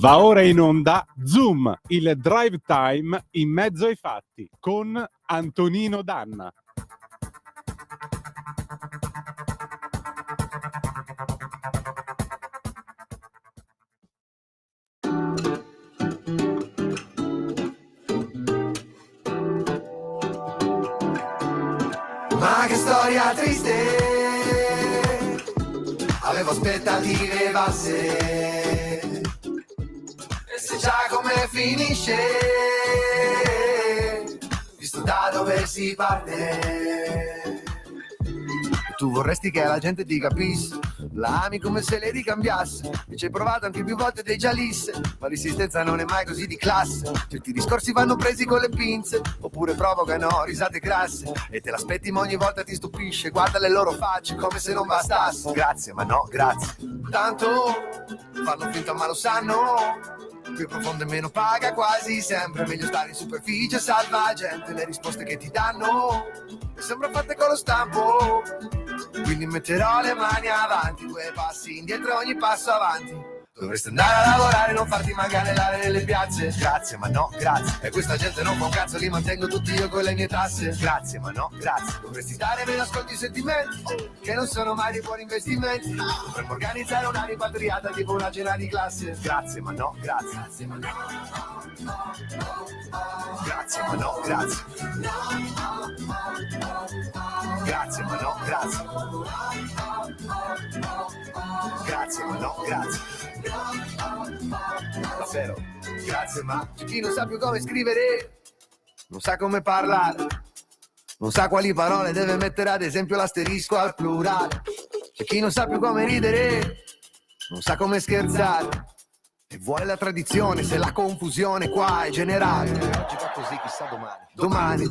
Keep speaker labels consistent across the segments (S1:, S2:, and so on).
S1: Va ora in onda Zoom, il drive time in mezzo ai fatti, con Antonino Danna.
S2: Ma che storia triste, avevo aspettative basse, e se già come finisce, visto da dove si parte. Tu vorresti che la gente ti capisse, la ami come se le ricambiasse, e ci hai provato anche più volte dei gialisse, ma l'esistenza non è mai così di classe. Certi discorsi vanno presi con le pinze, oppure provocano risate grasse, e te l'aspetti ma ogni volta ti stupisce. Guarda le loro facce come se non bastasse. Grazie ma no grazie, tanto fanno finta ma lo sanno, più profondo e meno paga quasi sempre, meglio stare in superficie, salva gente, le risposte che ti danno sembra fatte con lo stampo, quindi metterò le mani avanti, 2 passi indietro ogni passo avanti. Dovresti andare a lavorare, non farti manganellare nelle piazze. Grazie ma no grazie, e questa gente non fa un cazzo, li mantengo tutti io con le mie tasse. Grazie ma no grazie, dovresti dare meno ascolti i sentimenti, che non sono mai dei buoni investimenti. Dovremmo organizzare una rimpatriata tipo una cena di classe. Grazie ma no grazie, grazie ma no grazie ma no grazie, grazie ma no grazie, grazie ma no grazie. Davvero, grazie ma c'è chi non sa più come scrivere, non sa come parlare, non sa quali parole deve mettere, ad esempio l'asterisco al plurale. C'è chi non sa più come ridere, non sa come scherzare, e vuole la tradizione se la confusione qua è generale. Oggi va così, chissà domani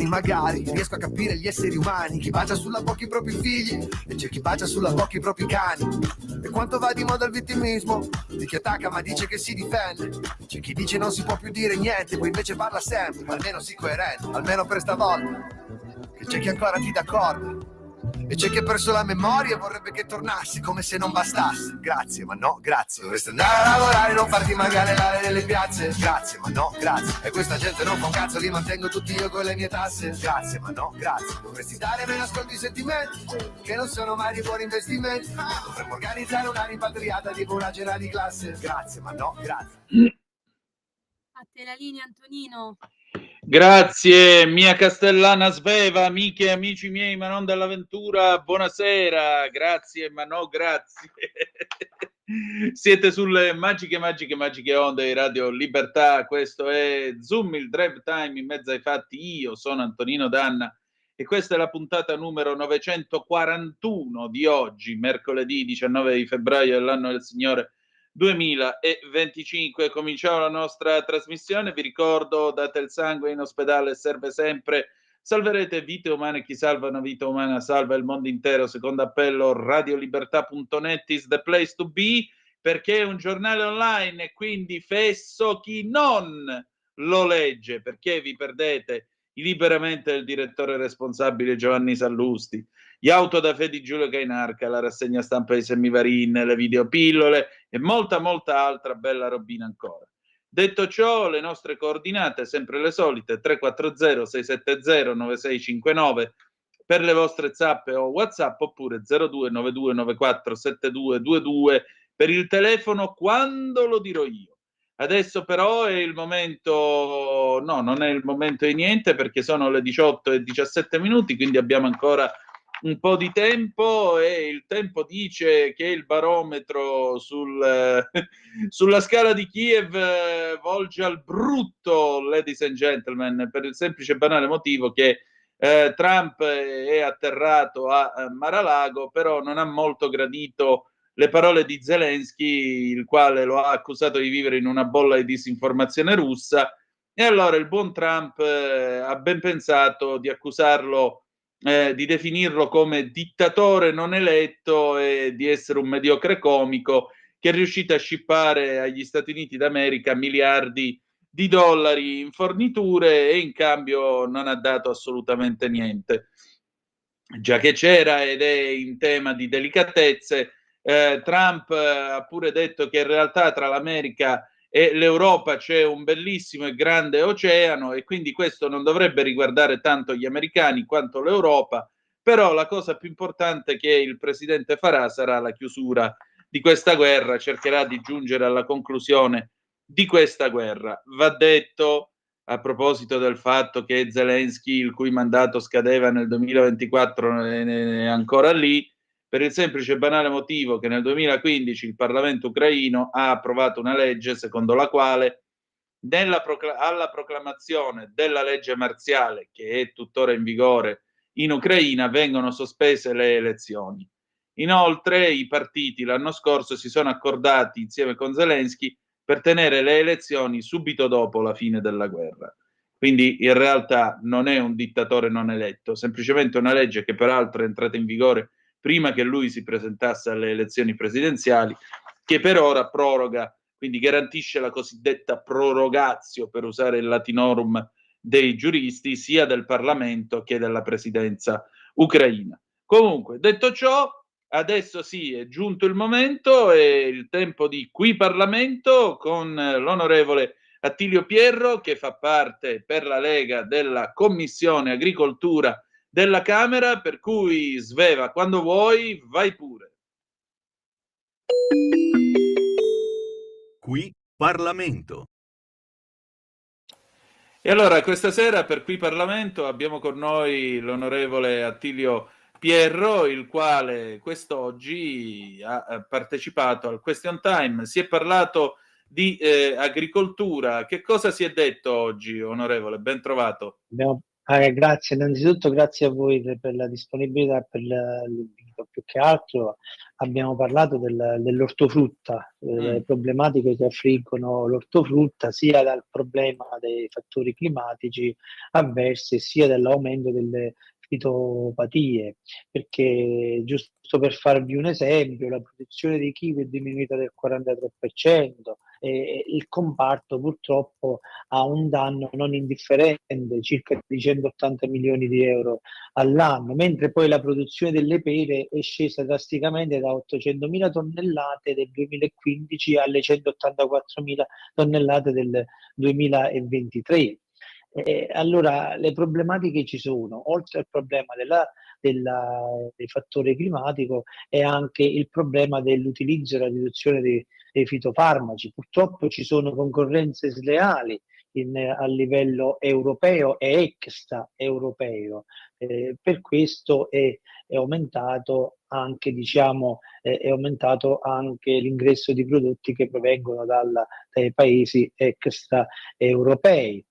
S2: magari riesco a capire gli esseri umani, chi bacia sulla bocca i propri figli e c'è chi bacia sulla bocca i propri cani. E quanto va di moda il vittimismo di chi attacca ma dice che si difende, c'è chi dice non si può più dire niente, poi invece parla sempre, almeno sii coerente, almeno per stavolta. E c'è chi ancora ti dà corda, e c'è chi ha perso la memoria e vorrebbe che tornassi come se non bastasse. Grazie ma no grazie, dovresti andare a lavorare, non farti manganellare nelle piazze. Grazie ma no grazie, e questa gente non fa un cazzo, li mantengo tutti io con le mie tasse. Grazie ma no grazie, dovresti dare meno ascolti i sentimenti, che non sono mai dei buoni investimenti. Dovremmo organizzare una rimpatriata tipo una cena di classe. Grazie ma no grazie.
S3: A te la linea, Antonino.
S4: Grazie mia castellana sveva, amiche e amici miei, ma non dell'avventura, buonasera, grazie ma no grazie. Siete sulle magiche onde di Radio Libertà, questo è Zoom, il drive time in mezzo ai fatti. Io sono Antonino Danna e questa è la puntata numero 941 di oggi, mercoledì 19 di febbraio dell'anno del Signore 2025. Cominciamo la nostra trasmissione. Vi ricordo, date il sangue, in ospedale serve sempre, salverete vite umane, chi salva una vita umana salva il mondo intero. Secondo appello, radiolibertà.net is the place to be, perché è un giornale online e quindi fesso chi non lo legge, perché vi perdete i Liberamente del direttore responsabile Giovanni Sallusti, gli Autodafé di Giulio Cainarca, la rassegna stampa di Semivarin, le videopillole e molta altra bella robina ancora. Detto ciò, le nostre coordinate sempre le solite: 340 670 9659 per le vostre zappe o WhatsApp, oppure 0292 94 7222 per il telefono quando lo dirò io. Adesso però è il momento, no, non è il momento di niente, perché sono le 18:17, quindi abbiamo ancora un po' di tempo, e il tempo dice che il barometro sulla scala di Kiev volge al brutto, ladies and gentlemen, per il semplice e banale motivo che Trump è atterrato a Mar-a-Lago, però non ha molto gradito le parole di Zelensky, il quale lo ha accusato di vivere in una bolla di disinformazione russa, e allora il buon Trump ha ben pensato di accusarlo, di definirlo come dittatore non eletto e di essere un mediocre comico che è riuscito a scippare agli Stati Uniti d'America miliardi di dollari in forniture e in cambio non ha dato assolutamente niente. Già che c'era ed è in tema di delicatezze, Trump ha pure detto che in realtà tra l'America e l'Europa c'è un bellissimo e grande oceano e quindi questo non dovrebbe riguardare tanto gli americani quanto l'Europa, però la cosa più importante che il presidente farà sarà la chiusura di questa guerra, cercherà di giungere alla conclusione di questa guerra. Va detto, a proposito del fatto che Zelensky, il cui mandato scadeva nel 2024, è ancora lì, per il semplice e banale motivo che nel 2015 il Parlamento ucraino ha approvato una legge secondo la quale alla proclamazione della legge marziale, che è tuttora in vigore in Ucraina, vengono sospese le elezioni. Inoltre i partiti l'anno scorso si sono accordati insieme con Zelensky per tenere le elezioni subito dopo la fine della guerra. Quindi in realtà non è un dittatore non eletto, semplicemente una legge che peraltro è entrata in vigore prima che lui si presentasse alle elezioni presidenziali, che per ora proroga, quindi garantisce la cosiddetta prorogatio, per usare il latinorum dei giuristi, sia del Parlamento che della presidenza ucraina. Comunque, detto ciò, adesso sì, è giunto il momento, è il tempo di Qui Parlamento con l'onorevole Attilio Pierro, che fa parte per la Lega della Commissione Agricoltura della Camera, per cui Sveva, quando vuoi, vai pure.
S5: Qui Parlamento.
S4: E allora questa sera per Qui Parlamento abbiamo con noi l'onorevole Attilio Pierro, il quale quest'oggi ha partecipato al Question Time. Si è parlato di agricoltura. Che cosa si è detto oggi, onorevole? Ben trovato.
S6: Grazie, innanzitutto grazie a voi per la disponibilità e per l'invito. Più che altro abbiamo parlato dell'ortofrutta, delle problematiche che affliggono l'ortofrutta, sia dal problema dei fattori climatici avversi, sia dell'aumento delle fitopatie, perché giusto per farvi un esempio, la produzione di kiwi è diminuita del 43%, e il comparto purtroppo ha un danno non indifferente, circa di 180 milioni di euro all'anno, mentre poi la produzione delle pere è scesa drasticamente da 800.000 tonnellate del 2015 alle 184.000 tonnellate del 2023. Allora, le problematiche ci sono, oltre al problema del fattore climatico, è anche il problema dell'utilizzo e la riduzione dei fitofarmaci. Purtroppo ci sono concorrenze sleali a livello europeo e extraeuropeo. Per questo è aumentato anche, è aumentato anche l'ingresso di prodotti che provengono dai paesi extraeuropei,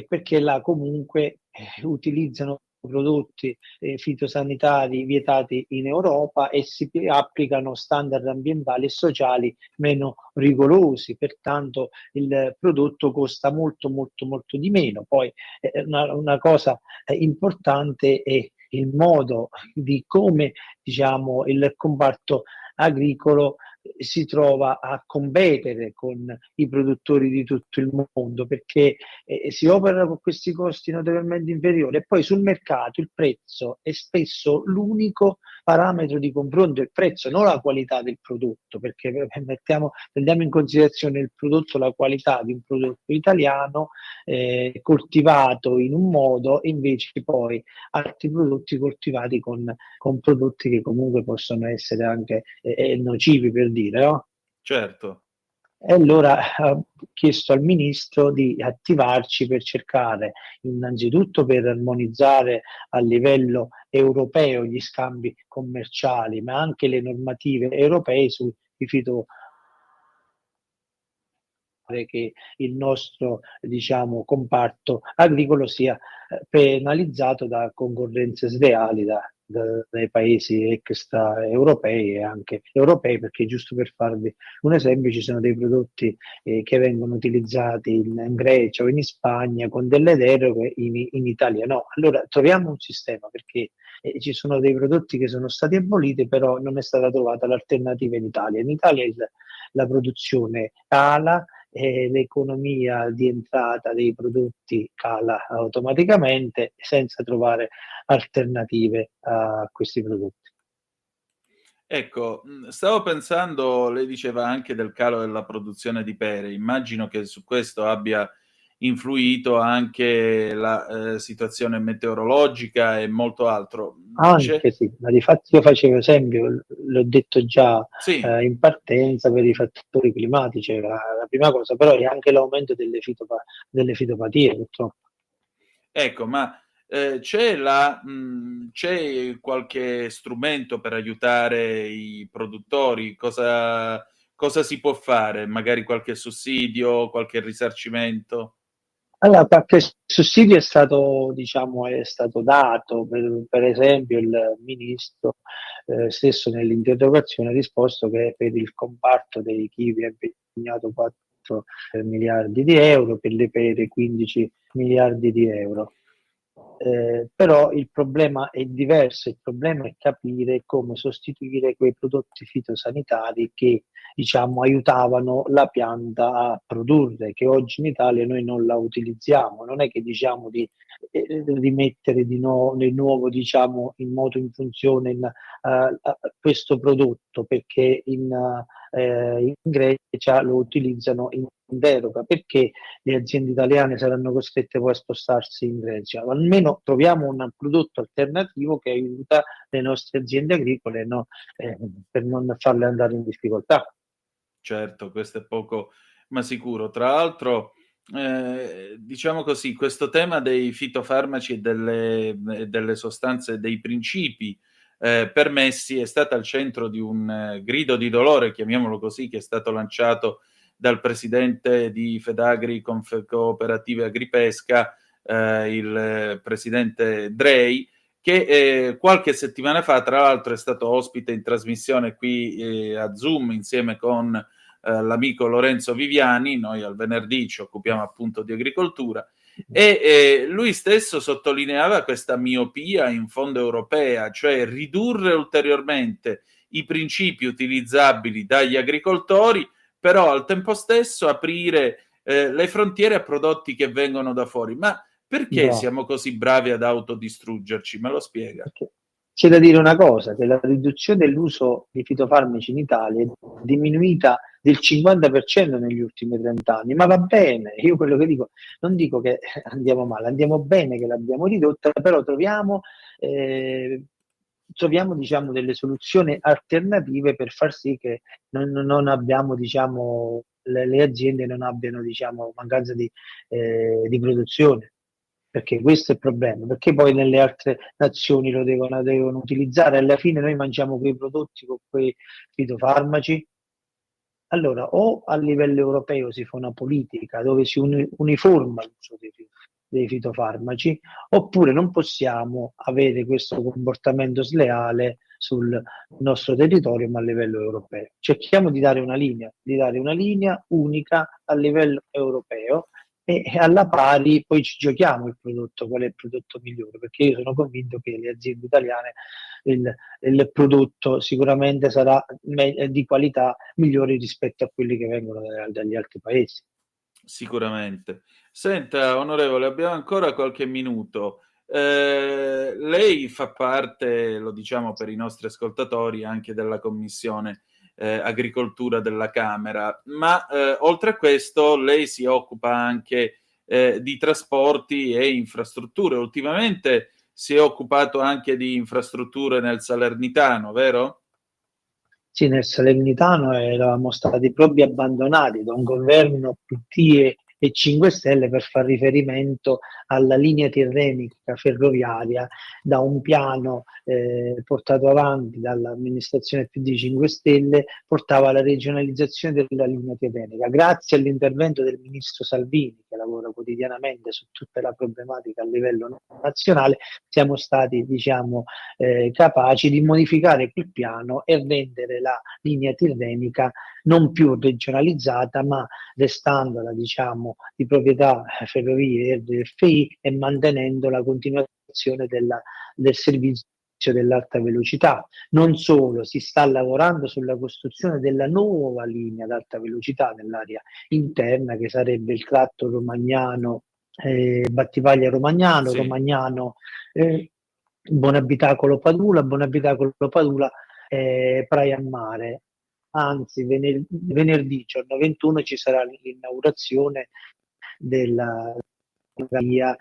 S6: perché là comunque utilizzano prodotti fitosanitari vietati in Europa e si applicano standard ambientali e sociali meno rigorosi, pertanto il prodotto costa molto molto molto di meno. Poi una cosa importante è il modo di come il comparto agricolo si trova a competere con i produttori di tutto il mondo, perché si opera con questi costi notevolmente inferiori e poi sul mercato il prezzo è spesso l'unico parametro di confronto, il prezzo, non la qualità del prodotto, perché prendiamo in considerazione il prodotto, la qualità di un prodotto italiano coltivato in un modo, e invece poi altri prodotti coltivati con prodotti che comunque possono essere anche nocivi, per dire, no?
S4: Certo.
S6: E allora ho chiesto al ministro di attivarci per cercare, innanzitutto per armonizzare a livello europeo gli scambi commerciali, ma anche le normative europee sui fitofarmaci, che il nostro comparto agricolo sia penalizzato da concorrenze sleali dai paesi extraeuropei e anche europei, perché giusto per farvi un esempio ci sono dei prodotti che vengono utilizzati in Grecia o in Spagna con delle deroghe, in Italia no. Allora troviamo un sistema, perché ci sono dei prodotti che sono stati aboliti, però non è stata trovata l'alternativa in Italia. In Italia la produzione cala, l'economia di entrata dei prodotti cala automaticamente senza trovare alternative a questi prodotti.
S4: Ecco, stavo pensando, lei diceva anche del calo della produzione di pere, immagino che su questo abbia influito anche la situazione meteorologica e molto altro. C'è...
S6: Anche sì, ma di fatti io facevo esempio, l'ho detto già
S4: Sì,
S6: in partenza per i fattori climatici, la prima cosa, però è anche l'aumento delle fitopatie, purtroppo.
S4: ecco, ma c'è qualche strumento per aiutare i produttori? Cosa si può fare? Magari qualche sussidio, qualche risarcimento?
S6: Allora, qualche sussidio è stato, diciamo, è stato dato, per esempio il ministro stesso nell'interrogazione ha risposto che per il comparto dei kiwi ha impegnato 4 miliardi di euro, per le pere 15 miliardi di euro. Però il problema è diverso, il problema è capire come sostituire quei prodotti fitosanitari che, diciamo, aiutavano la pianta a produrre, che oggi in Italia noi non la utilizziamo. Non è che diciamo di rimettere di nuovo, diciamo, in moto, in funzione questo prodotto, perché in Grecia lo utilizzano in deroga. Perché le aziende italiane saranno costrette poi a spostarsi in Grecia? Almeno troviamo un prodotto alternativo che aiuta le nostre aziende agricole, no? Per non farle andare in difficoltà.
S4: Certo, questo è poco ma sicuro. Tra l'altro, diciamo così, questo tema dei fitofarmaci e delle sostanze, dei principi, permessi è stata al centro di un grido di dolore, chiamiamolo così, che è stato lanciato dal presidente di Fedagri Cooperative Agripesca, il presidente Drei, che qualche settimana fa, tra l'altro, è stato ospite in trasmissione qui a Zoom insieme con l'amico Lorenzo Viviani. Noi al venerdì ci occupiamo appunto di agricoltura, e lui stesso sottolineava questa miopia in fondo europea, cioè ridurre ulteriormente i principi utilizzabili dagli agricoltori, però al tempo stesso aprire le frontiere a prodotti che vengono da fuori. Ma perché
S6: Bravo.
S4: siamo così bravi ad autodistruggerci? Me lo spiega?
S6: Perché c'è da dire una cosa, che la riduzione dell'uso di fitofarmaci in Italia è diminuita del 50% negli ultimi 30 anni, ma va bene, io quello che dico, non dico che andiamo male, andiamo bene che l'abbiamo ridotta, però troviamo delle soluzioni alternative per far sì che non abbiamo, diciamo, le aziende non abbiano, diciamo, mancanza di produzione. Perché questo è il problema, perché poi nelle altre nazioni lo devono utilizzare, alla fine noi mangiamo quei prodotti con quei fitofarmaci. Allora, o a livello europeo si fa una politica dove si uniforma l'uso dei fitofarmaci, oppure non possiamo avere questo comportamento sleale sul nostro territorio, ma a livello europeo. Cerchiamo di dare una linea unica a livello europeo, e alla pari poi ci giochiamo il prodotto, qual è il prodotto migliore, perché io sono convinto che le aziende italiane il prodotto sicuramente sarà di qualità migliore rispetto a quelli che vengono dagli altri paesi.
S4: Sicuramente. Senta, onorevole, abbiamo ancora qualche minuto. Lei fa parte, lo diciamo per i nostri ascoltatori, anche della Commissione Agricoltura della Camera, ma oltre a questo lei si occupa anche di trasporti e infrastrutture. Ultimamente si è occupato anche di infrastrutture nel Salernitano, vero?
S6: Sì, nel Salernitano eravamo stati proprio abbandonati da un governo PT e 5 Stelle per far riferimento alla linea tirrenica ferroviaria, da un piano portato avanti dall'amministrazione PD 5 Stelle, portava alla regionalizzazione della linea tirrenica. Grazie all'intervento del ministro Salvini, che lavora quotidianamente su tutta la problematica a livello nazionale, siamo stati, diciamo, capaci di modificare quel piano e rendere la linea tirrenica non più regionalizzata, ma restandola, diciamo, di proprietà Ferrovie e RFI, e mantenendo la continuazione del servizio dell'alta velocità. Non solo, si sta lavorando sulla costruzione della nuova linea ad alta velocità nell'area interna, che sarebbe il tratto romagnano, Battipaglia Romagnano,
S4: Sì.
S6: Romagnano Bonabitacolo Padula, Bonabitacolo Padula Praia Mare. Anzi, venerdì, giorno 21, ci sarà l'inaugurazione della via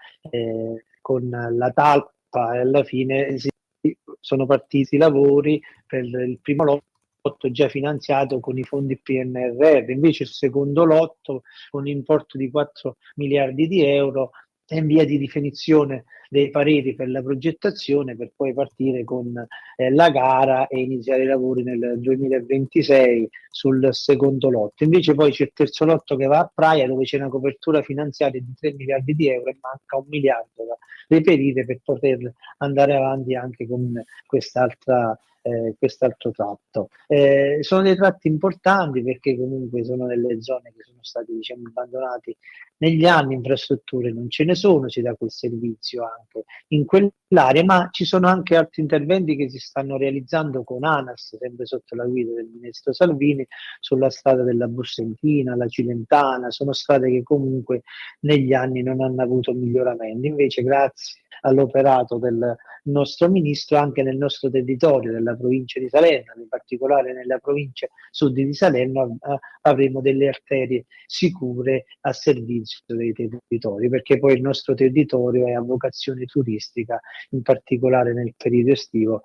S6: con la talpa, e alla fine sono partiti i lavori per il primo lotto già finanziato con i fondi PNRR. Invece il secondo lotto, con un importo di 4 miliardi di euro, è in via di definizione dei pareri per la progettazione, per poi partire con la gara e iniziare i lavori nel 2026 sul secondo lotto. Invece poi c'è il terzo lotto che va a Praia, dove c'è una copertura finanziaria di 3 miliardi di euro e manca 1 miliardo da reperire per poter andare avanti anche con quest'altro tratto. Sono dei tratti importanti, perché comunque sono delle zone che sono state, diciamo, abbandonate negli anni, infrastrutture non ce ne sono, si dà quel servizio anche in quell'area, ma ci sono anche altri interventi che si stanno realizzando con ANAS, sempre sotto la guida del ministro Salvini, sulla strada della Bussentina, la Cilentana. Sono strade che comunque negli anni non hanno avuto miglioramenti. Invece, grazie all'operato del nostro ministro, anche nel nostro territorio, della provincia di Salerno, in particolare nella provincia sud di Salerno, avremo delle arterie sicure a servizio dei territori, perché poi il nostro territorio è a vocazione turistica, in particolare nel periodo estivo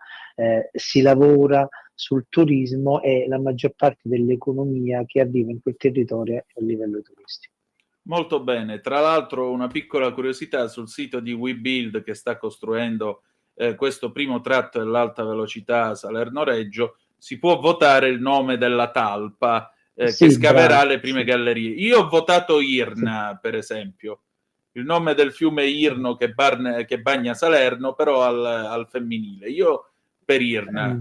S6: si lavora sul turismo e la maggior parte dell'economia che arriva in quel territorio è a livello turistico.
S4: Molto bene. Tra l'altro, una piccola curiosità: sul sito di WeBuild, che sta costruendo questo primo tratto dell'alta velocità Salerno-Reggio, si può votare il nome della talpa
S6: Sì,
S4: che scaverà
S6: bravo,
S4: le prime
S6: sì.
S4: gallerie. Io ho votato Irna, per esempio, il nome del fiume Irno che bagna Salerno, però al femminile. Io per Irna.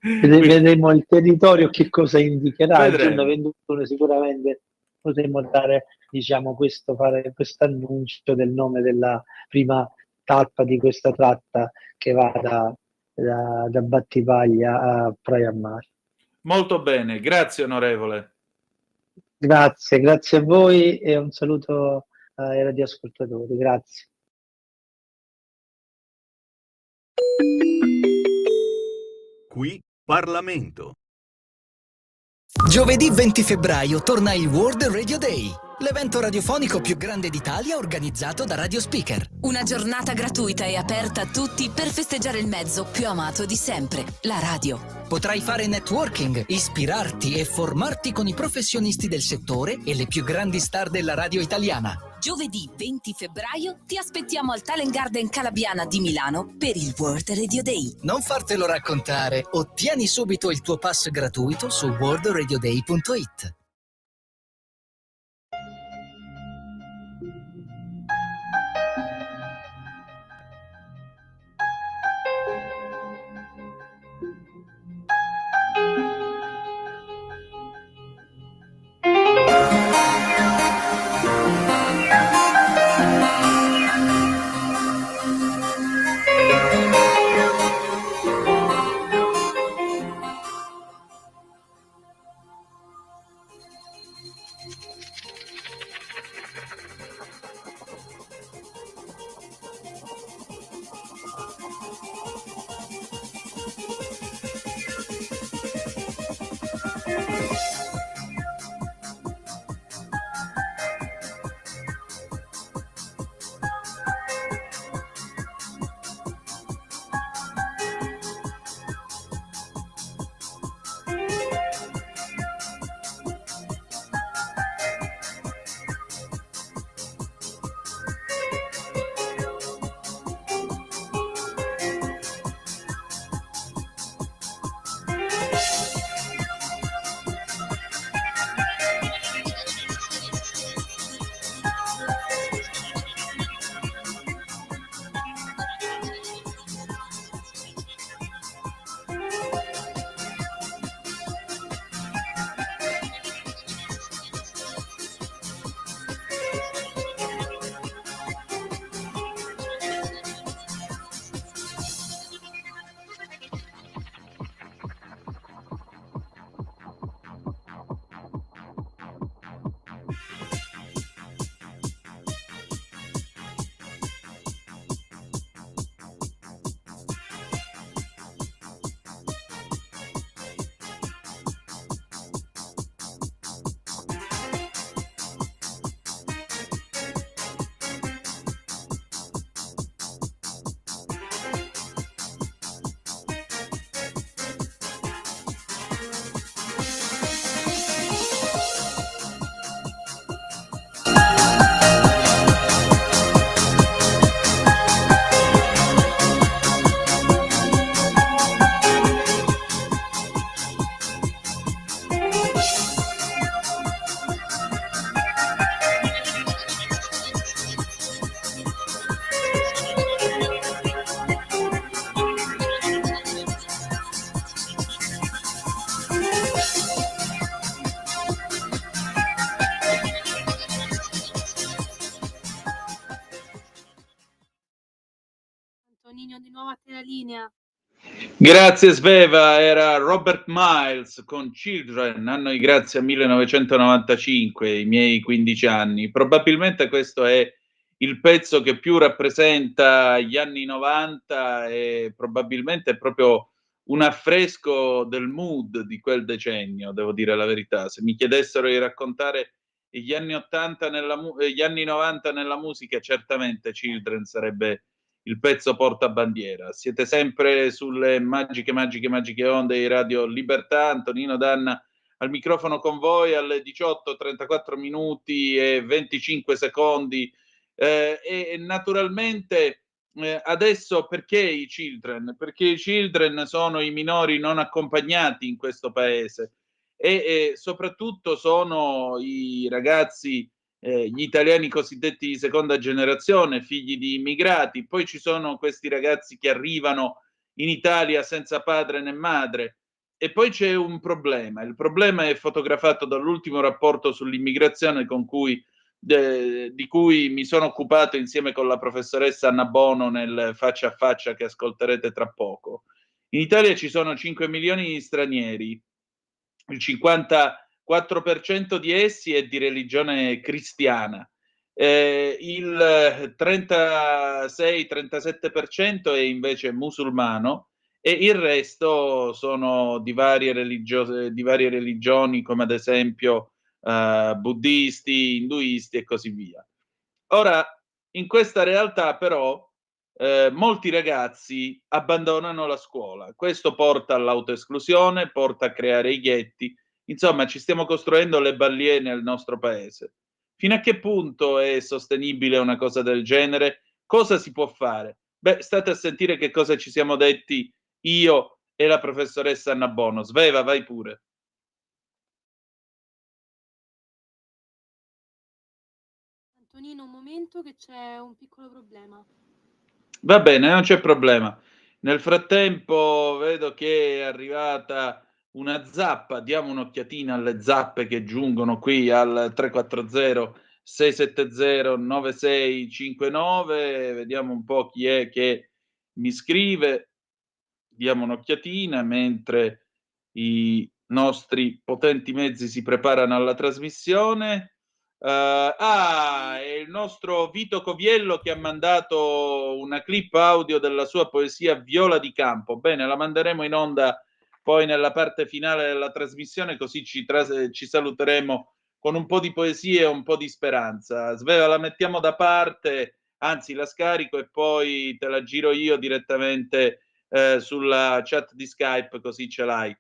S6: Vedremo il territorio che cosa indicherà. Il giorno
S4: Vedremo.
S6: 21 sicuramente potremo dare, diciamo, fare questo annuncio del nome della prima tappa di questa tratta che va da Battipaglia a Praia Mare.
S4: Molto bene, grazie onorevole.
S6: Grazie a voi e un saluto ai radioascoltatori. Grazie.
S5: Qui Parlamento.
S7: Giovedì 20 febbraio torna il World Radio Day, l'evento radiofonico più grande d'Italia organizzato da Radio Speaker.
S8: Una giornata gratuita e aperta a tutti per festeggiare il mezzo più amato di sempre, la radio.
S7: Potrai fare networking, ispirarti e formarti con i professionisti del settore e le più grandi star della radio italiana.
S8: Giovedì 20 febbraio ti aspettiamo al Talent Garden Calabiana di Milano per il World Radio Day.
S7: Non fartelo raccontare, ottieni subito il tuo pass gratuito su worldradioday.it.
S3: Antonino, di nuovo a te la linea.
S4: Grazie Sveva, era Robert Miles con Children, a noi grazie a 1995, i miei 15 anni. Probabilmente questo è il pezzo che più rappresenta gli anni 90 e probabilmente è proprio un affresco del mood di quel decennio, devo dire la verità. Se mi chiedessero di raccontare gli anni 80 gli anni 90 nella musica, certamente Children sarebbe il pezzo portabandiera. Siete sempre sulle magiche onde di Radio Libertà. Antonino Danna al microfono con voi alle 18:34 minuti e 25 secondi. E naturalmente adesso perché i Children? Perché i Children sono i minori non accompagnati in questo paese e soprattutto sono i ragazzi gli italiani cosiddetti di seconda generazione, figli di immigrati, poi ci sono questi ragazzi che arrivano in Italia senza padre né madre e poi c'è un problema. Il problema è fotografato dall'ultimo rapporto sull'immigrazione di cui mi sono occupato insieme con la professoressa Anna Bono nel Faccia a Faccia che ascolterete tra poco. In Italia ci sono 5 milioni di stranieri, il 54% di essi è di religione cristiana, il 36-37% è invece musulmano e il resto sono di varie religioni come ad esempio buddisti, induisti e così via. Ora, in questa realtà però molti ragazzi abbandonano la scuola. Questo porta all'autoesclusione, porta a creare i ghetti. Insomma, ci stiamo costruendo le ballie nel nostro paese. Fino a che punto è sostenibile una cosa del genere? Cosa si può fare? Beh, state a sentire che cosa ci siamo detti io e la professoressa Anna Bono. Sveva, vai pure.
S3: Antonino, un momento che c'è un piccolo problema.
S4: Va bene, non c'è problema. Nel frattempo vedo che è arrivata una zappa, diamo un'occhiatina alle zappe che giungono qui al 340 670 9659, vediamo un po' chi è che mi scrive, diamo un'occhiatina mentre i nostri potenti mezzi si preparano alla trasmissione. È il nostro Vito Coviello che ha mandato una clip audio della sua poesia Viola di Campo. Bene, la manderemo in onda poi nella parte finale della trasmissione, così ci saluteremo con un po' di poesia e un po' di speranza. Sveva, la mettiamo da parte, anzi la scarico e poi te la giro io direttamente sulla chat di Skype, così ce l'hai.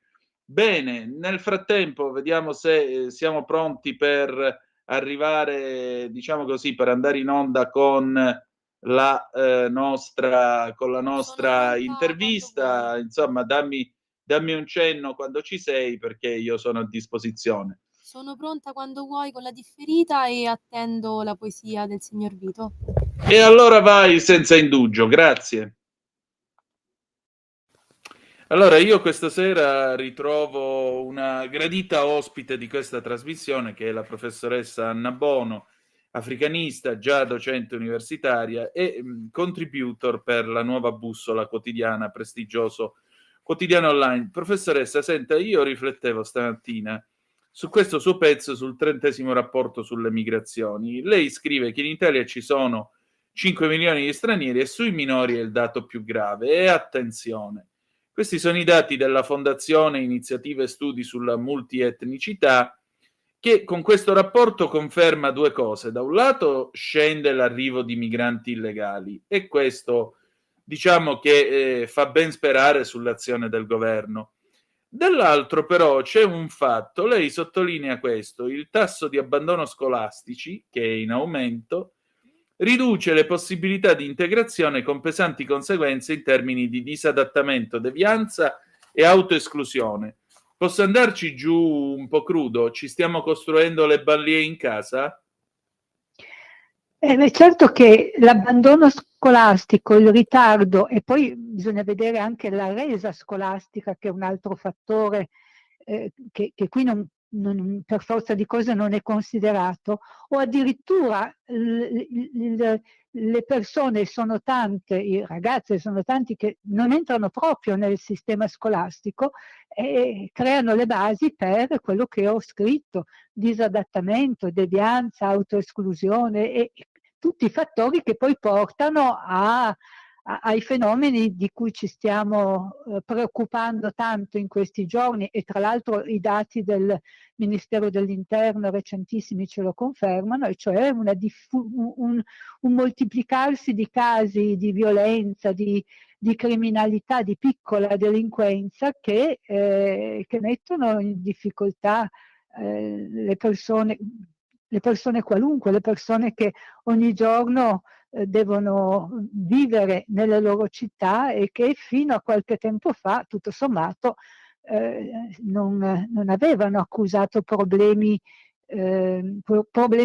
S4: Bene, nel frattempo vediamo se siamo pronti per arrivare, diciamo così, per andare in onda con la nostra intervista. Insomma, dammi un cenno quando ci sei, perché io sono a disposizione.
S3: Sono pronta quando vuoi con la differita e attendo la poesia del signor Vito.
S4: E allora vai senza indugio, grazie. Allora, io questa sera ritrovo una gradita ospite di questa trasmissione, che è la professoressa Anna Bono, africanista, già docente universitaria e contributor per la Nuova Bussola quotidiana, prestigioso quotidiano online. Professoressa, senta, io riflettevo stamattina su questo suo pezzo sul 30° rapporto sulle migrazioni. Lei scrive che in Italia ci sono 5 milioni di stranieri e sui minori è il dato più grave. E attenzione, questi sono i dati della Fondazione Iniziative e Studi sulla Multietnicità, che con questo rapporto conferma due cose. Da un lato scende l'arrivo di migranti illegali e questo diciamo che fa ben sperare sull'azione del governo. Dall'altro però c'è un fatto, lei sottolinea questo: il tasso di abbandono scolastici, che è in aumento, riduce le possibilità di integrazione con pesanti conseguenze in termini di disadattamento, devianza e autoesclusione. Posso andarci giù un po' crudo? Ci stiamo costruendo le ballie in casa?
S9: Certo che l'abbandono scolastico, il ritardo e poi bisogna vedere anche la resa scolastica, che è un altro fattore che qui non, per forza di cose non è considerato, o addirittura le persone sono tante, i ragazzi sono tanti che non entrano proprio nel sistema scolastico e creano le basi per quello che ho scritto: disadattamento, devianza, autoesclusione e tutti i fattori che poi portano ai fenomeni di cui ci stiamo preoccupando tanto in questi giorni, e tra l'altro i dati del Ministero dell'Interno recentissimi ce lo confermano, e cioè un moltiplicarsi di casi di violenza, di criminalità, di piccola delinquenza che mettono in difficoltà le persone qualunque, le persone che ogni giorno devono vivere nelle loro città e che fino a qualche tempo fa, tutto sommato, non avevano accusato problemi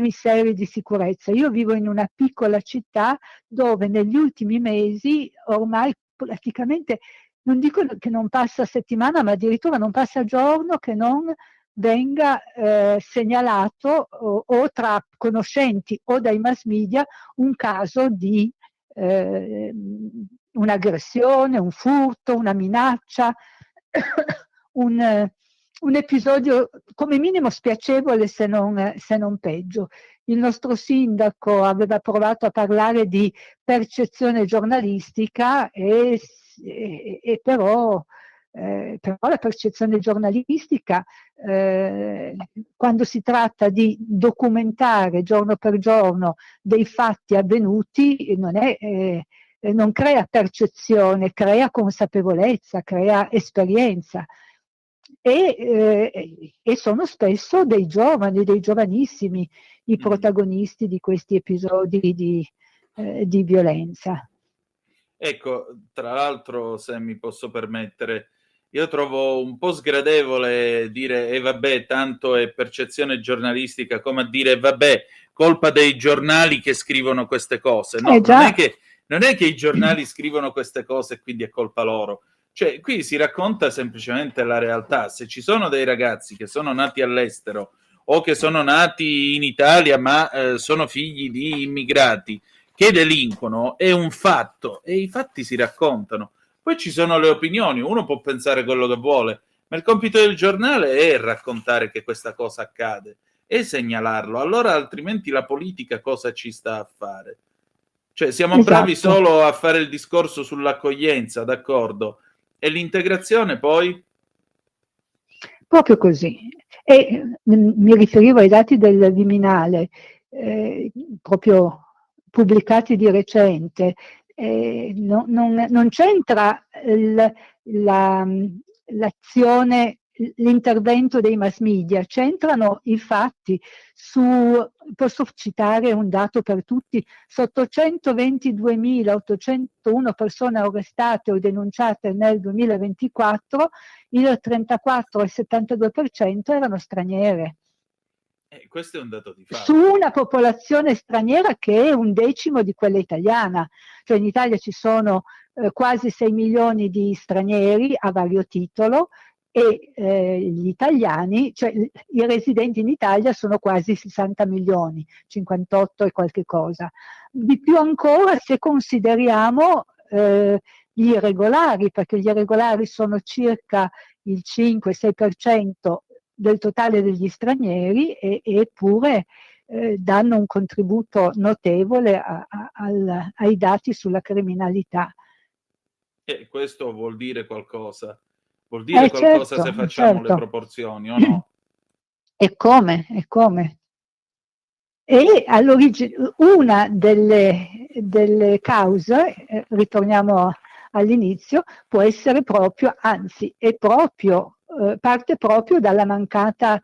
S9: seri di sicurezza. Io vivo in una piccola città dove negli ultimi mesi ormai praticamente, non dico che non passa settimana, ma addirittura non passa giorno che non venga segnalato o tra conoscenti o dai mass media un caso di un'aggressione, un furto, una minaccia, un episodio come minimo spiacevole, se non peggio. Il nostro sindaco aveva provato a parlare di percezione giornalistica e però la percezione giornalistica, quando si tratta di documentare giorno per giorno dei fatti avvenuti, non crea percezione, crea consapevolezza, crea esperienza. E sono spesso dei giovani, dei giovanissimi, i protagonisti di questi episodi di violenza.
S4: Ecco, tra l'altro, se mi posso permettere, io trovo un po' sgradevole dire vabbè, tanto è percezione giornalistica, come a dire vabbè, colpa dei giornali che scrivono queste cose. No, non è che i giornali scrivono queste cose e quindi è colpa loro. Cioè, qui si racconta semplicemente la realtà. Se ci sono dei ragazzi che sono nati all'estero o che sono nati in Italia ma sono figli di immigrati che delinquono, è un fatto, e i fatti si raccontano. Poi ci sono le opinioni, uno può pensare quello che vuole, ma il compito del giornale è raccontare che questa cosa accade e segnalarlo. Allora, altrimenti la politica cosa ci sta a fare? Cioè, siamo bravi solo a fare il discorso sull'accoglienza, d'accordo? E l'integrazione poi?
S9: Proprio così. E mi riferivo ai dati del Viminale, proprio pubblicati di recente. Non c'entra l'azione, l'intervento dei mass media, c'entrano i fatti. Posso citare un dato per tutti: sotto 122.801 persone arrestate o denunciate nel 2024, il 34,72% erano straniere.
S4: Questo è un dato di fatto.
S9: Su una popolazione straniera che è 1/10 di quella italiana. Cioè in Italia ci sono quasi 6 milioni di stranieri a vario titolo, e gli italiani, cioè i residenti in Italia sono quasi 60 milioni, 58 e qualche cosa. Di più ancora se consideriamo gli irregolari, perché gli irregolari sono circa il 5-6% del totale degli stranieri, eppure danno un contributo notevole ai dati sulla criminalità.
S4: Questo vuol dire qualcosa. Vuol dire qualcosa, certo, se facciamo le proporzioni, o no?
S9: E come? E all'origine, una delle cause, ritorniamo all'inizio, può essere proprio, anzi è proprio, parte proprio dalla mancata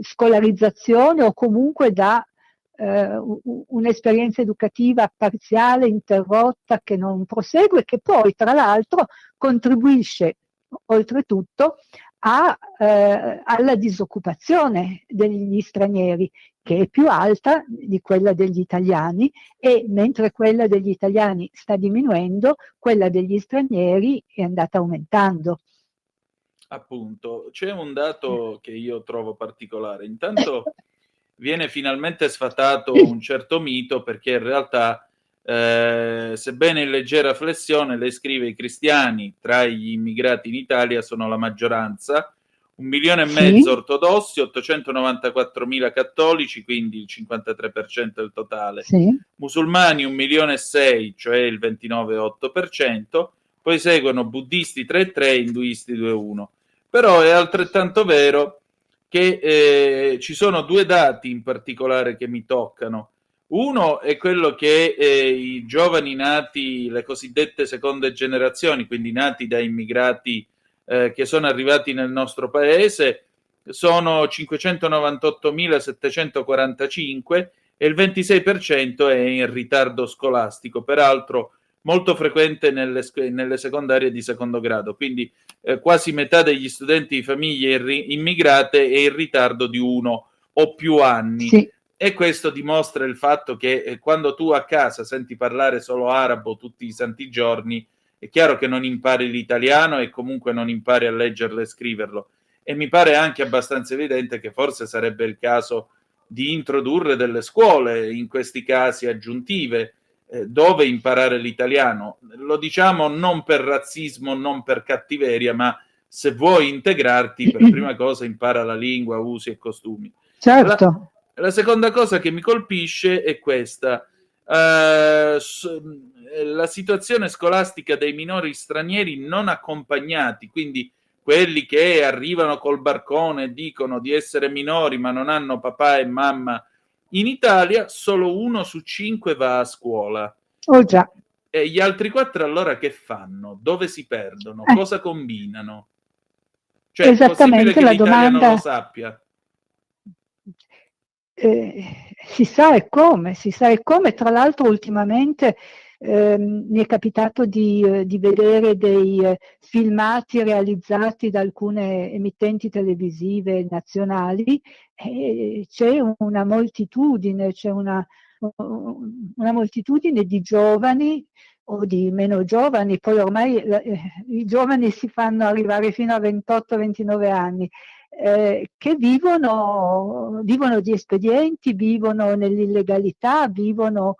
S9: scolarizzazione, o comunque da un'esperienza educativa parziale, interrotta, che non prosegue, che poi tra l'altro contribuisce oltretutto alla disoccupazione degli stranieri, che è più alta di quella degli italiani, e mentre quella degli italiani sta diminuendo, quella degli stranieri è andata aumentando.
S4: Appunto, c'è un dato che io trovo particolare. Intanto viene finalmente sfatato un certo mito, perché in realtà, sebbene in leggera flessione, lei scrive: i cristiani tra gli immigrati in Italia sono la maggioranza, 1,5 milioni ortodossi, 894.000 cattolici, quindi il 53% del totale, musulmani 1,6 milioni, cioè il 29,8%, poi seguono buddisti 3,3, induisti 2,1. Però è altrettanto vero che ci sono due dati in particolare che mi toccano. Uno è quello che i giovani nati, le cosiddette seconde generazioni, quindi nati da immigrati che sono arrivati nel nostro paese, sono 598.745 e il 26% è in ritardo scolastico, peraltro molto frequente nelle secondarie di secondo grado, quindi quasi metà degli studenti di famiglie immigrate è in ritardo di 1 o più anni. Sì. E questo dimostra il fatto che quando tu a casa senti parlare solo arabo tutti i santi giorni, è chiaro che non impari l'italiano e comunque non impari a leggerlo e scriverlo. E mi pare anche abbastanza evidente che forse sarebbe il caso di introdurre delle scuole in questi casi aggiuntive, dove imparare l'italiano. Lo diciamo non per razzismo, non per cattiveria, ma se vuoi integrarti, per prima cosa impara la lingua, usi e costumi.
S9: Certo.
S4: La seconda cosa che mi colpisce è questa. La situazione scolastica dei minori stranieri non accompagnati, quindi quelli che arrivano col barcone e dicono di essere minori ma non hanno papà e mamma. In Italia solo 1 su 5 va a scuola.
S9: Oh già.
S4: E gli altri 4 allora che fanno? Dove si perdono? Cosa combinano? Cioè, è possibile che l'Italia non lo sappia?
S9: Si sa e come, tra l'altro ultimamente mi è capitato di vedere dei filmati realizzati da alcune emittenti televisive nazionali, e c'è una moltitudine di giovani o di meno giovani, poi ormai i giovani si fanno arrivare fino a 28-29 anni, che vivono di espedienti, vivono nell'illegalità, vivono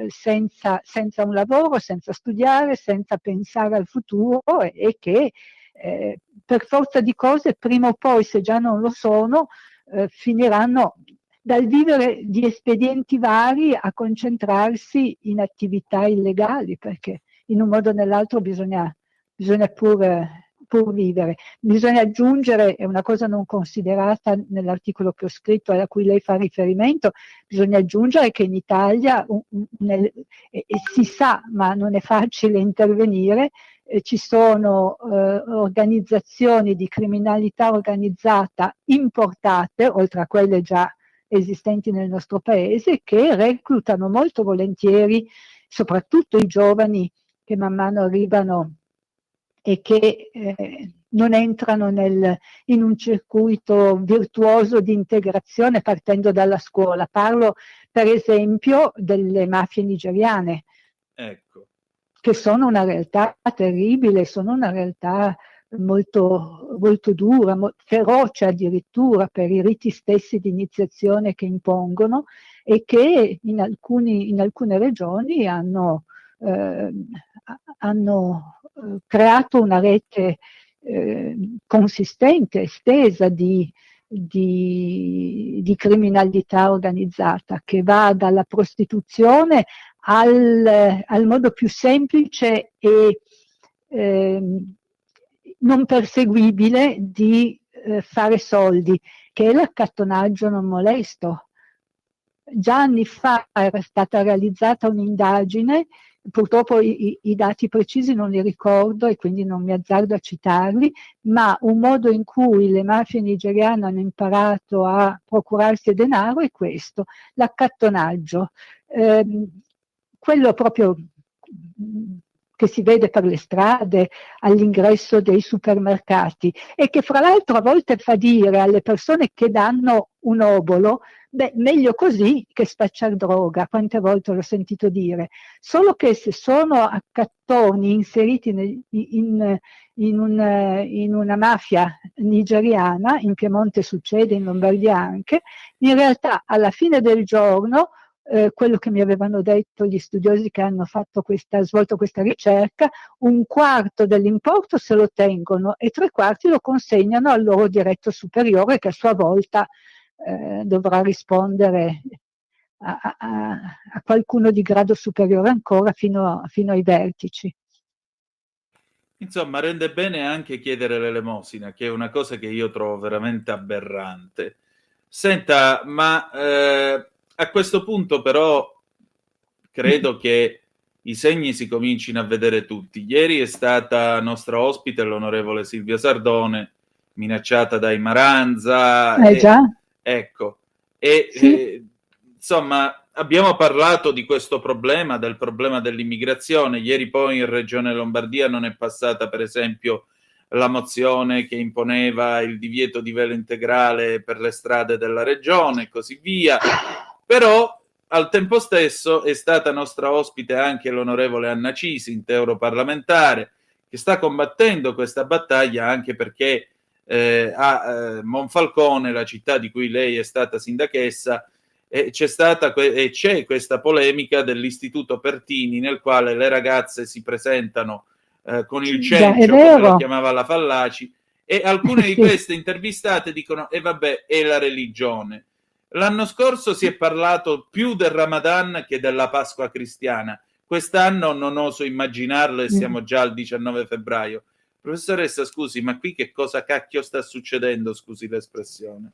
S9: senza un lavoro, senza studiare, senza pensare al futuro, e che per forza di cose prima o poi, se già non lo sono, finiranno dal vivere di espedienti vari a concentrarsi in attività illegali, perché in un modo o nell'altro bisogna pur vivere. Bisogna aggiungere, è una cosa non considerata nell'articolo che ho scritto e a cui lei fa riferimento, bisogna aggiungere che in Italia, si sa, ma non è facile intervenire, ci sono organizzazioni di criminalità organizzata importate, oltre a quelle già esistenti nel nostro paese, che reclutano molto volentieri soprattutto i giovani che man mano arrivano e che non entrano in un circuito virtuoso di integrazione partendo dalla scuola. Parlo per esempio delle mafie nigeriane,
S4: ecco,
S9: che sono una realtà terribile, sono una realtà molto, molto dura, feroce addirittura per i riti stessi di iniziazione che impongono, e che in alcune regioni hanno creato una rete consistente, estesa di criminalità organizzata, che va dalla prostituzione al modo più semplice e non perseguibile di fare soldi, che è l'accattonaggio non molesto. Già anni fa era stata realizzata un'indagine, purtroppo i dati precisi non li ricordo e quindi non mi azzardo a citarli, ma un modo in cui le mafie nigeriane hanno imparato a procurarsi denaro è questo, l'accattonaggio. Quello proprio che si vede per le strade, all'ingresso dei supermercati, e che fra l'altro a volte fa dire alle persone che danno un obolo: Beh, meglio così che spacciare droga, quante volte l'ho sentito dire. Solo che se sono accattoni inseriti in una mafia nigeriana, in Piemonte succede, in Lombardia anche, in realtà alla fine del giorno, quello che mi avevano detto gli studiosi che hanno svolto questa ricerca, 1/4 dell'importo se lo tengono e 3/4 lo consegnano al loro diretto superiore, che a sua volta dovrà rispondere a qualcuno di grado superiore ancora fino ai vertici.
S4: Insomma, rende bene anche chiedere l'elemosina, che è una cosa che io trovo veramente aberrante. Senta, ma a questo punto però credo che i segni si comincino a vedere tutti. Ieri è stata nostra ospite l'onorevole Silvia Sardone, minacciata dai Maranza.
S9: Già?
S4: Ecco,
S9: Sì.
S4: insomma, abbiamo parlato di questo problema, del problema dell'immigrazione. Ieri poi in Regione Lombardia non è passata, per esempio, la mozione che imponeva il divieto di velo integrale per le strade della regione e così via. Però al tempo stesso è stata nostra ospite anche l'onorevole Anna Cisint, europarlamentare, che sta combattendo questa battaglia anche perché a Monfalcone, la città di cui lei è stata sindachessa, c'è questa polemica dell'Istituto Pertini, nel quale le ragazze si presentano con il cencio, come lo chiamava la Fallaci, e alcune di queste intervistate dicono vabbè, è la religione. L'anno scorso si è parlato più del Ramadan che della Pasqua cristiana. Quest'anno non oso immaginarlo e siamo già al 19 febbraio. Professoressa, scusi, ma qui che cosa cacchio sta succedendo, scusi l'espressione?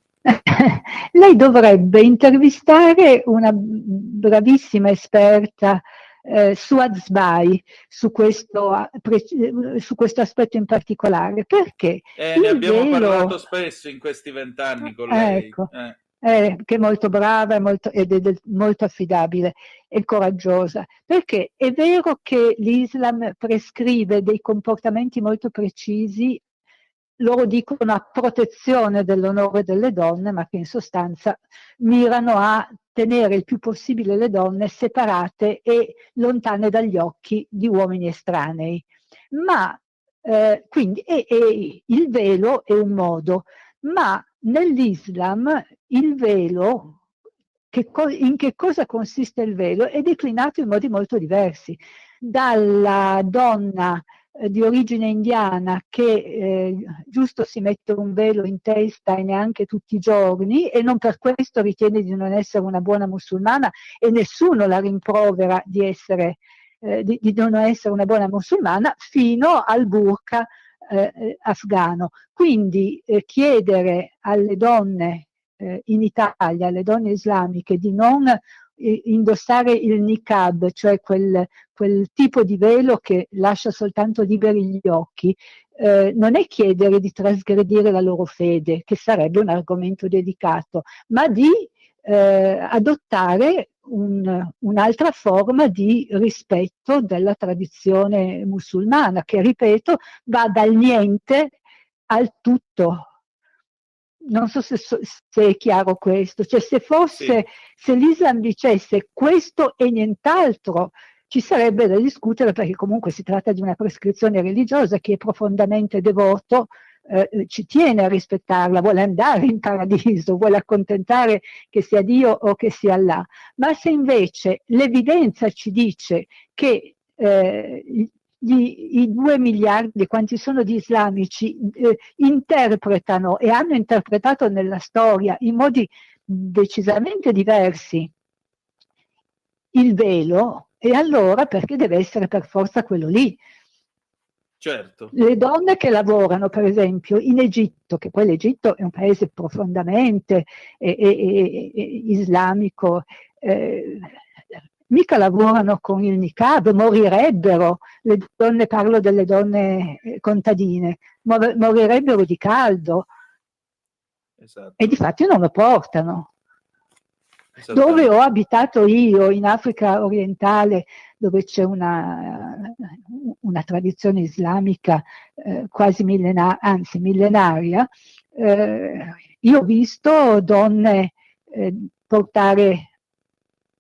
S9: Lei dovrebbe intervistare una bravissima esperta su Azbai, su questo aspetto in particolare, perché
S4: ne abbiamo parlato spesso in questi 20 anni con lei.
S9: Ecco. Che è molto brava ed è molto affidabile e coraggiosa, perché è vero che l'Islam prescrive dei comportamenti molto precisi, loro dicono a protezione dell'onore delle donne, ma che in sostanza mirano a tenere il più possibile le donne separate e lontane dagli occhi di uomini estranei. Ma quindi il velo è un modo, ma nell'Islam il velo, in che cosa consiste il velo, è declinato in modi molto diversi. Dalla donna di origine indiana che giusto si mette un velo in testa e neanche tutti i giorni e non per questo ritiene di non essere una buona musulmana e nessuno la rimprovera di non essere una buona musulmana, fino al burqa afghano. Quindi chiedere alle donne in Italia, alle donne islamiche, di non indossare il niqab, cioè quel tipo di velo che lascia soltanto liberi gli occhi, non è chiedere di trasgredire la loro fede, che sarebbe un argomento dedicato, ma di adottare un'altra forma di rispetto della tradizione musulmana, che, ripeto, va dal niente al tutto. Non so se è chiaro questo, cioè se l'Islam dicesse questo e nient'altro, ci sarebbe da discutere, perché comunque si tratta di una prescrizione religiosa. Chi è profondamente devoto ci tiene a rispettarla, vuole andare in paradiso, vuole accontentare che sia Dio o che sia Allah. Ma se invece l'evidenza ci dice che i 2 miliardi, quanti sono di islamici, interpretano e hanno interpretato nella storia in modi decisamente diversi il velo, e allora perché deve essere per forza quello lì?
S4: Certo.
S9: Le donne che lavorano, per esempio, in Egitto, che poi l'Egitto è un paese profondamente islamico, mica lavorano con il niqab, morirebbero. Le donne, parlo delle donne contadine, morirebbero di caldo.
S4: Esatto.
S9: E difatti non lo portano. Dove ho abitato io, in Africa orientale, dove c'è una tradizione islamica quasi millenaria, io ho visto donne portare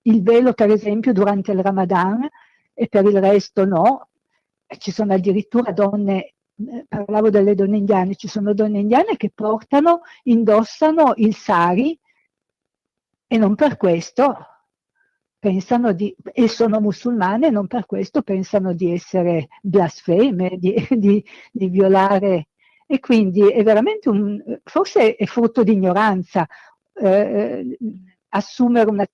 S9: il velo, per esempio, durante il Ramadan, e per il resto no. Ci sono addirittura donne, parlavo delle donne indiane, ci sono donne indiane che indossano il sari e non per questo pensano e sono musulmane, e non per questo pensano di essere blasfeme, di violare. E quindi è veramente forse è frutto di ignoranza assumere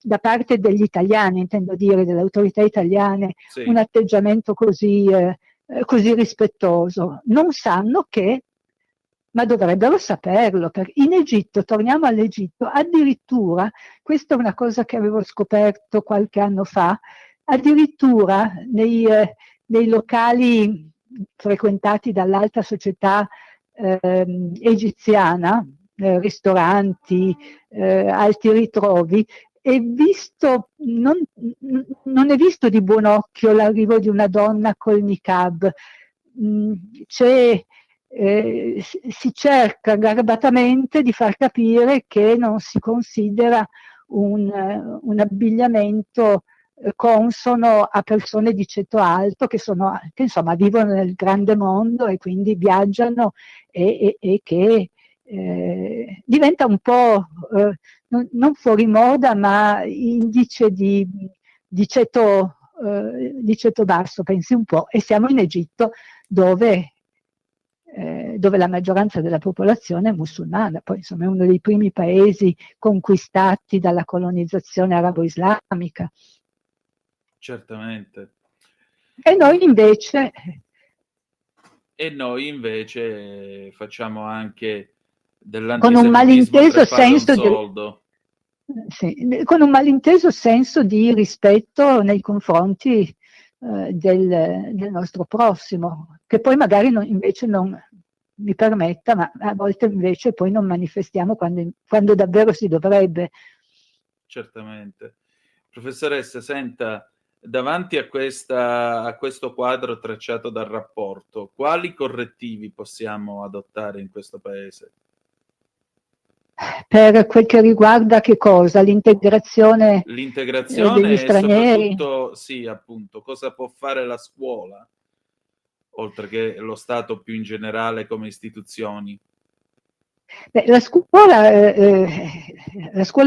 S9: da parte degli italiani, intendo dire, delle autorità italiane,
S4: Sì.
S9: un atteggiamento così rispettoso. Non sanno ma dovrebbero saperlo, perché in Egitto, torniamo all'Egitto, addirittura, questa è una cosa che avevo scoperto qualche anno fa, addirittura nei locali frequentati dall'alta società egiziana, ristoranti, alti ritrovi, non è visto di buon occhio l'arrivo di una donna col niqab. Si cerca garbatamente di far capire che non si considera un abbigliamento consono a persone di ceto alto che insomma vivono nel grande mondo e quindi viaggiano e che diventa un po' non fuori moda, ma indice di ceto basso, pensi un po', e siamo in Egitto dove la maggioranza della popolazione è musulmana, poi insomma è uno dei primi paesi conquistati dalla colonizzazione arabo-islamica.
S4: Certamente.
S9: E noi invece
S4: facciamo anche
S9: con un malinteso senso con un malinteso senso di rispetto nei confronti del nostro prossimo, che poi magari invece non mi permetta, ma a volte invece poi non manifestiamo quando davvero si dovrebbe.
S4: Certamente. Professoressa, senta, davanti a questo quadro tracciato dal rapporto, quali correttivi possiamo adottare in questo Paese?
S9: Per quel che riguarda che cosa? L'integrazione degli stranieri?
S4: E soprattutto, sì, appunto, cosa può fare la scuola, oltre che lo Stato più in generale come istituzioni?
S9: Beh, la scuola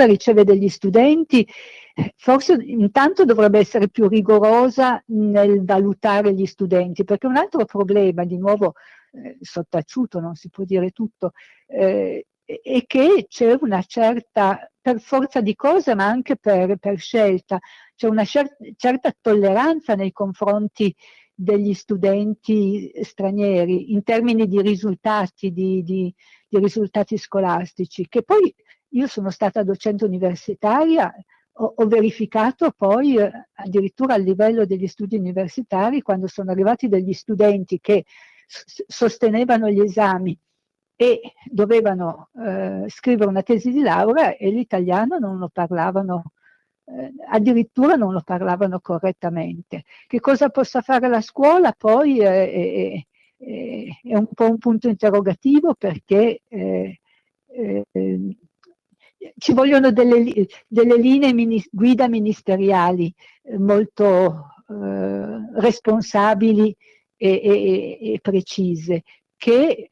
S9: riceve degli studenti, forse intanto dovrebbe essere più rigorosa nel valutare gli studenti, perché un altro problema, di nuovo sottaciuto, non si può dire tutto, è che c'è una certa, per forza di cose, ma anche per scelta, c'è una certa tolleranza nei confronti degli studenti stranieri in termini di risultati, di risultati scolastici, che poi io sono stata docente universitaria, ho verificato poi addirittura a livello degli studi universitari, quando sono arrivati degli studenti che sostenevano gli esami e dovevano scrivere una tesi di laurea e l'italiano non lo parlavano, addirittura non lo parlavano correttamente. Che cosa possa fare la scuola poi è un po' un punto interrogativo, perché ci vogliono delle linee guida ministeriali molto responsabili e precise, che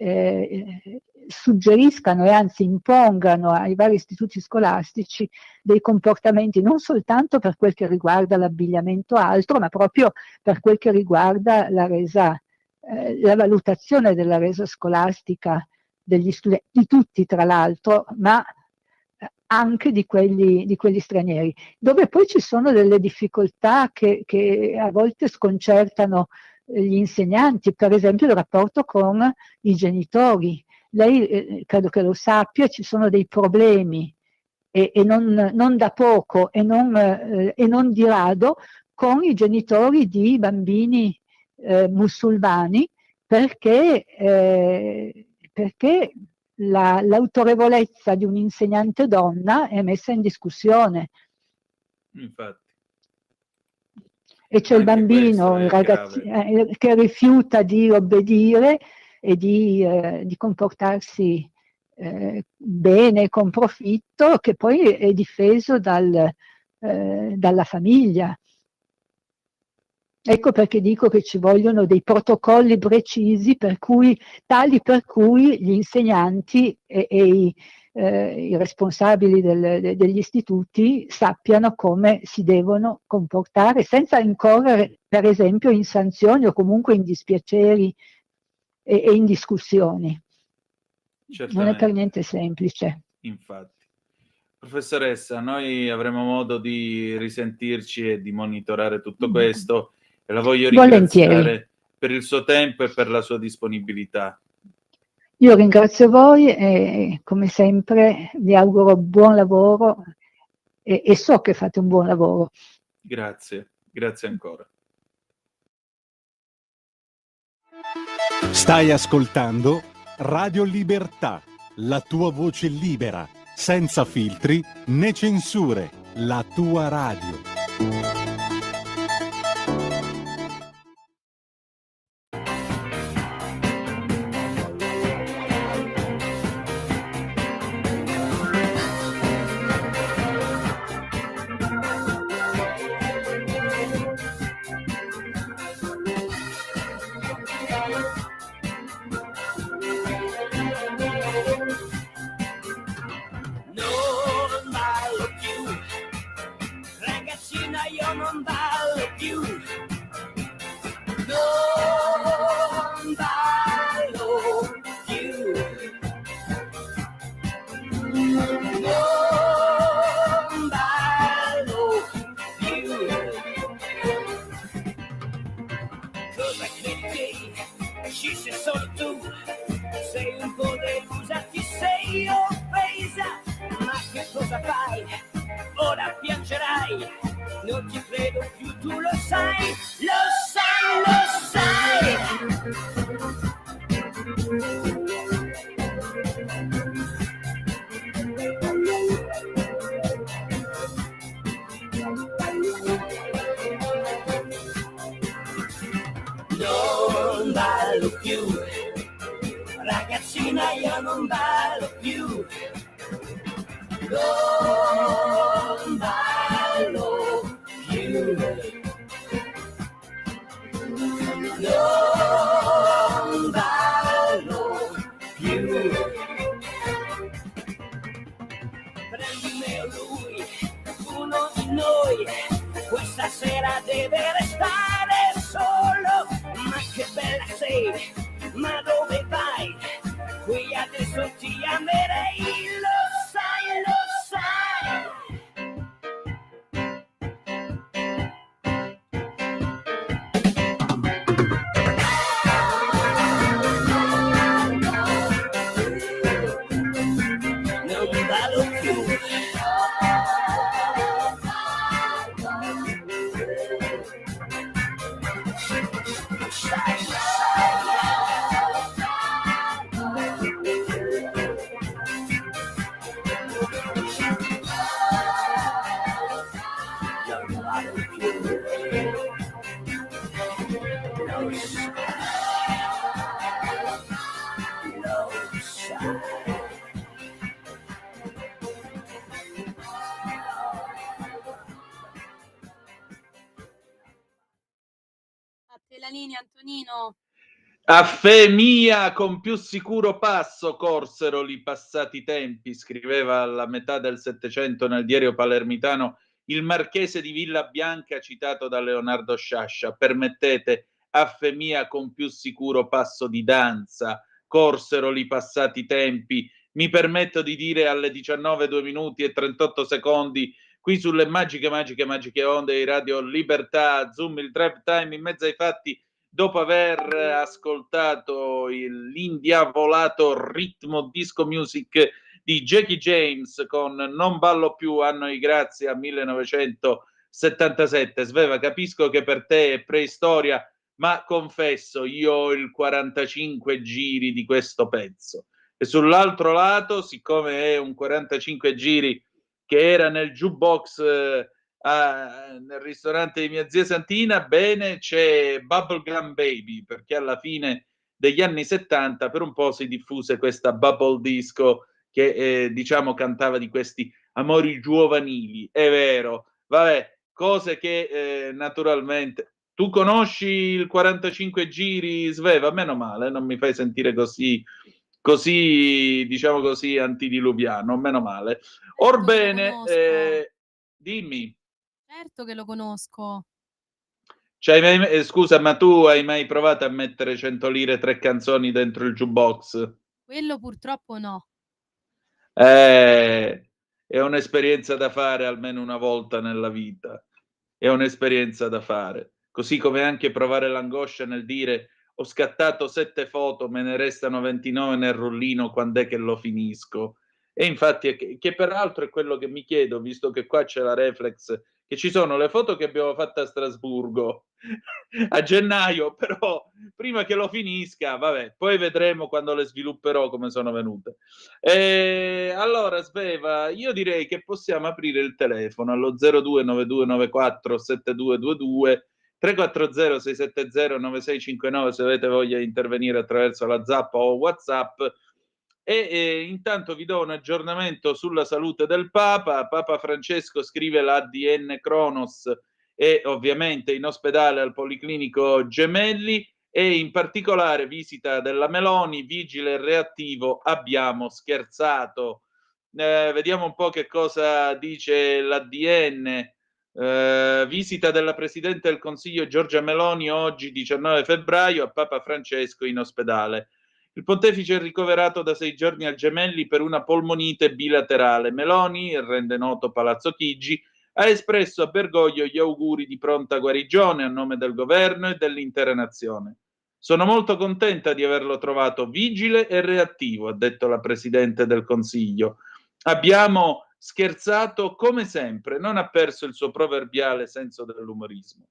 S9: suggeriscano e anzi impongano ai vari istituti scolastici dei comportamenti non soltanto per quel che riguarda l'abbigliamento altro, ma proprio per quel che riguarda la valutazione della resa scolastica degli studenti, di tutti tra l'altro, ma anche di quelli stranieri, dove poi ci sono delle difficoltà che a volte sconcertano gli insegnanti, per esempio il rapporto con i genitori. Lei credo che lo sappia, ci sono dei problemi e non da poco e non di rado con i genitori di bambini musulmani, perché l'autorevolezza di un insegnante donna è messa in discussione.
S4: Infatti.
S9: E c'è il bambino, il ragazzino, che rifiuta di obbedire e di comportarsi bene, con profitto, che poi è difeso dalla famiglia. Ecco perché dico che ci vogliono dei protocolli precisi tali per cui gli insegnanti e i responsabili degli istituti sappiano come si devono comportare senza incorrere, per esempio, in sanzioni o comunque in dispiaceri e in discussioni. Non è per niente semplice.
S4: Infatti. Professoressa, noi avremo modo di risentirci e di monitorare tutto questo e la voglio ringraziare
S9: Volentieri.
S4: per il suo tempo e per la sua disponibilità.
S9: Io ringrazio voi e come sempre vi auguro buon lavoro e so che fate un buon lavoro.
S4: Grazie, grazie ancora.
S1: Stai ascoltando Radio Libertà, la tua voce libera, senza filtri né censure, la tua radio.
S10: Non ballo più, ragazzina, io non ballo più. Non ballo più. Non ballo più. Cosa credi che ci sei solo tu? Sei un po' delusa, ti sei offesa. Ma che cosa fai? Ora piangerai. Non ti credo più, tu lo sai, lo sai, lo sai. Non ballo più, ragazzina, io non ballo più. Non ballo più. Non ballo più. Prendi me o lui, uno di noi, questa sera deve restare solo. Ma che bella sei, ma dove vai? Qui adesso ti amerei, lo sai, lo sai. Non ballo più.
S3: A te la linea, Antonino.
S4: A fe mia, con più sicuro passo corsero li passati tempi, scriveva alla metà del Settecento nel diario palermitano il marchese di Villabianca, citato da Leonardo Sciascia. Permettete, a fe mia, con più sicuro passo di danza, corsero li passati tempi. Mi permetto di dire alle 19, 2 minuti e 38 secondi, qui sulle magiche onde di Radio Libertà, Zoom, il drive time in mezzo ai fatti, dopo aver ascoltato l'indiavolato ritmo disco music di Jackie James con Non ballo più, anno di grazia 1977. Sveva, capisco che per te è preistoria, ma confesso, io ho il 45 giri di questo pezzo. E sull'altro lato, siccome è un 45 giri che era nel jukebox nel ristorante di mia zia Santina, bene, c'è Bubblegum Baby, perché alla fine degli anni 70, per un po' si diffuse questa bubble disco che diciamo cantava di questi amori giovanili, è vero, vabbè, cose che naturalmente... Tu conosci il 45 giri, Sveva? Meno male, non mi fai sentire così, diciamo così, antidiluviano, meno male. Orbene, dimmi.
S3: Certo che lo conosco.
S4: Cioè, scusa, ma tu hai mai provato a mettere 100 lire 3 canzoni dentro il jukebox?
S3: Quello purtroppo no.
S4: È un'esperienza da fare almeno una volta nella vita. È un'esperienza da fare. Così come anche provare l'angoscia nel dire ho scattato 7 foto, me ne restano 29 nel rullino, quand'è che lo finisco? E infatti, che peraltro è quello che mi chiedo, visto che qua c'è la reflex, che ci sono le foto che abbiamo fatto a Strasburgo a gennaio, però prima che lo finisca, vabbè, poi vedremo quando le svilupperò come sono venute. Allora, Sveva, io direi che possiamo aprire il telefono allo 0292947222, 340 670 9659 se avete voglia di intervenire attraverso la Zappa o WhatsApp. E intanto vi do un aggiornamento sulla salute del Papa. Papa Francesco, scrive l'ADN Kronos, è ovviamente in ospedale al Policlinico Gemelli, e in particolare visita della Meloni, vigile reattivo, abbiamo scherzato. Vediamo un po' che cosa dice l'ADN. Visita della Presidente del Consiglio Giorgia Meloni oggi 19 febbraio a Papa Francesco in ospedale. Il pontefice è ricoverato da 6 giorni al Gemelli per una polmonite bilaterale. Meloni, rende noto Palazzo Chigi, ha espresso a Bergoglio gli auguri di pronta guarigione a nome del governo e dell'intera nazione. Sono molto contenta di averlo trovato vigile e reattivo, ha detto la Presidente del Consiglio. Abbiamo scherzato come sempre, non ha perso il suo proverbiale senso dell'umorismo.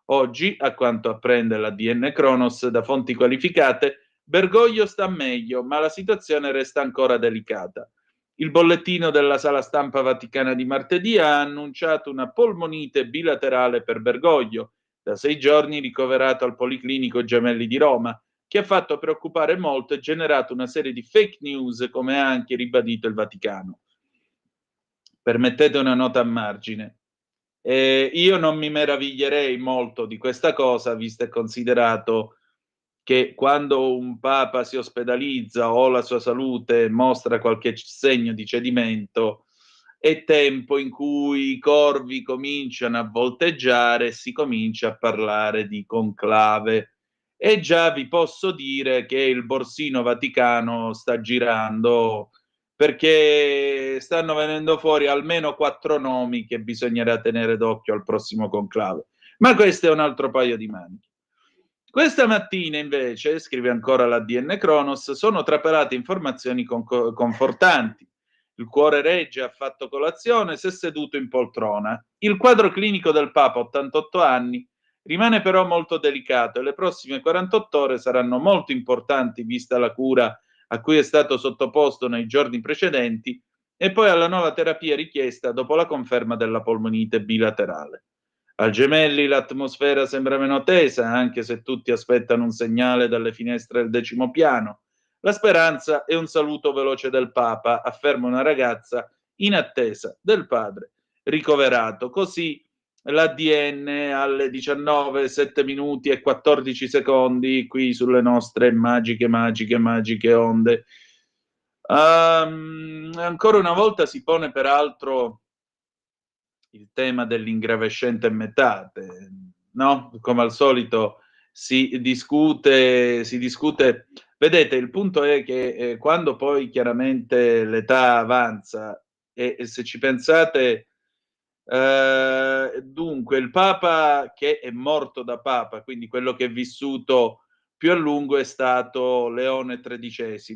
S4: Oggi, a quanto apprende l'ADN Kronos da fonti qualificate, Bergoglio sta meglio, ma la situazione resta ancora delicata. Il bollettino della Sala Stampa Vaticana di martedì ha annunciato una polmonite bilaterale per Bergoglio, da 6 giorni ricoverato al Policlinico Gemelli di Roma, che ha fatto preoccupare molto e generato una serie di fake news, come ha anche ribadito il Vaticano. Permettete una nota a margine. Io non mi meraviglierei molto di questa cosa, visto e considerato che quando un papa si ospedalizza o la sua salute mostra qualche segno di cedimento, è tempo in cui i corvi cominciano a volteggiare e si comincia a parlare di conclave. E già vi posso dire che il borsino vaticano sta girando, perché stanno venendo fuori almeno 4 nomi che bisognerà tenere d'occhio al prossimo conclave. Ma questo è un altro paio di maniche. Questa mattina invece, scrive ancora l'ADN Kronos, sono trapelate informazioni confortanti. Il cuore regge, ha fatto colazione, si è seduto in poltrona. Il quadro clinico del Papa, 88 anni, rimane però molto delicato e le prossime 48 ore saranno molto importanti vista la cura a cui è stato sottoposto nei giorni precedenti e poi alla nuova terapia richiesta dopo la conferma della polmonite bilaterale. Al Gemelli l'atmosfera sembra meno tesa, anche se tutti aspettano un segnale dalle finestre del 10° piano. La speranza è un saluto veloce del Papa, afferma una ragazza in attesa del padre ricoverato. Così l'ADN alle 19, 7 minuti e 14 secondi qui sulle nostre magiche onde. Ancora una volta si pone peraltro il tema dell'ingravescente metate, no? Come al solito si discute. Vedete, il punto è che quando poi chiaramente l'età avanza e se ci pensate, dunque il Papa che è morto da Papa, quindi quello che è vissuto più a lungo è stato Leone XIII.